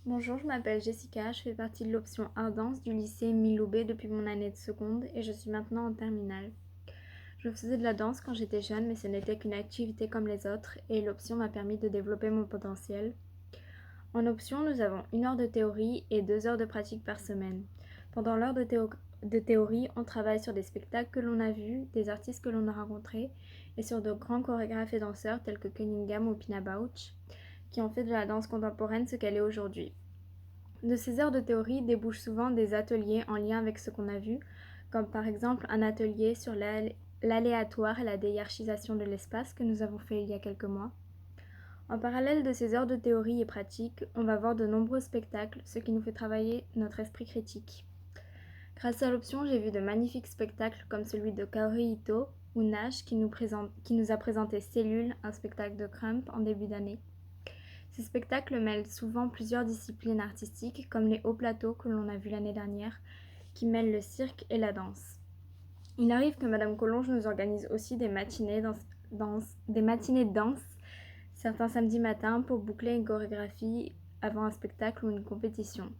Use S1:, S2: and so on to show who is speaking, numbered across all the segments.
S1: Bonjour, je m'appelle Jessica, je fais partie de l'option Art Danse du lycée Miloubet depuis mon année de seconde et je suis maintenant en terminale. Je faisais de la danse quand j'étais jeune, mais ce n'était qu'une activité comme les autres et l'option m'a permis de développer mon potentiel. En option, nous avons 1 heure de théorie et 2 heures de pratique par semaine. Pendant l'heure de théorie, on travaille sur des spectacles que l'on a vus, des artistes que l'on a rencontrés et sur de grands chorégraphes et danseurs tels que Cunningham ou Pina Bausch, qui ont fait de la danse contemporaine ce qu'elle est aujourd'hui. De ces heures de théorie débouchent souvent des ateliers en lien avec ce qu'on a vu, comme par exemple un atelier sur l'aléatoire et la déhiérarchisation de l'espace que nous avons fait il y a quelques mois. En parallèle de ces heures de théorie et pratique, on va voir de nombreux spectacles, ce qui nous fait travailler notre esprit critique. Grâce à l'option, j'ai vu de magnifiques spectacles comme celui de Kaori Ito ou Nash qui nous a présenté Cellule, un spectacle de Crump en début d'année. Ces spectacles mêlent souvent plusieurs disciplines artistiques, comme les hauts plateaux que l'on a vus l'année dernière, qui mêlent le cirque et la danse. Il arrive que Madame Collonges nous organise aussi des matinées de danse, certains samedis matins, pour boucler une chorégraphie avant un spectacle ou une compétition.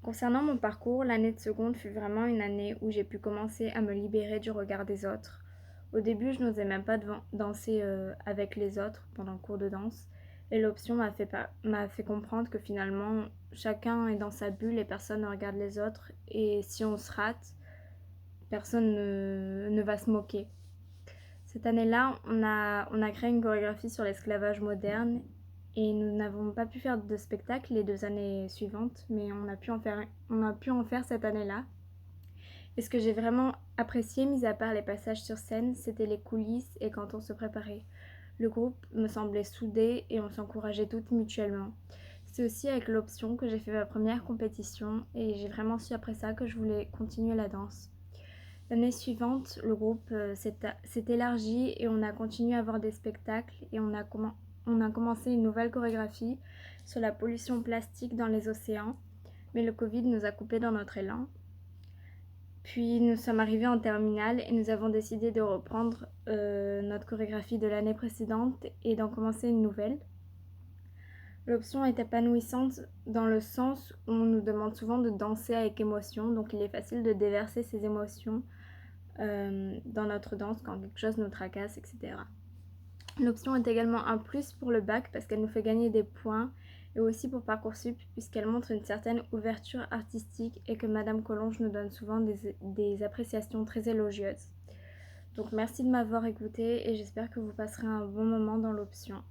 S1: Concernant mon parcours, l'année de seconde fut vraiment une année où j'ai pu commencer à me libérer du regard des autres. Au début, je n'osais même pas danser avec les autres pendant le cours de danse. Et l'option m'a fait comprendre que finalement, chacun est dans sa bulle et personne ne regarde les autres. Et si on se rate, personne ne va se moquer. Cette année-là, on a créé une chorégraphie sur l'esclavage moderne et nous n'avons pas pu faire de spectacle les 2 années suivantes, mais on a pu en faire cette année-là. Et ce que j'ai vraiment apprécié, mis à part les passages sur scène, c'était les coulisses et quand on se préparait. Le groupe me semblait soudé et on s'encourageait toutes mutuellement. C'est aussi avec l'option que j'ai fait ma première compétition et j'ai vraiment su après ça que je voulais continuer la danse. L'année suivante, le groupe s'est élargi et on a continué à avoir des spectacles et on a commencé une nouvelle chorégraphie sur la pollution plastique dans les océans, mais le Covid nous a coupés dans notre élan. Puis nous sommes arrivés en terminale et nous avons décidé de reprendre notre chorégraphie de l'année précédente et d'en commencer une nouvelle. L'option est épanouissante dans le sens où on nous demande souvent de danser avec émotion, donc il est facile de déverser ses émotions dans notre danse quand quelque chose nous tracasse, etc. L'option est également un plus pour le bac parce qu'elle nous fait gagner des points et aussi pour Parcoursup puisqu'elle montre une certaine ouverture artistique et que Madame Collonges nous donne souvent des appréciations très élogieuses. Donc merci de m'avoir écouté et j'espère que vous passerez un bon moment dans l'option.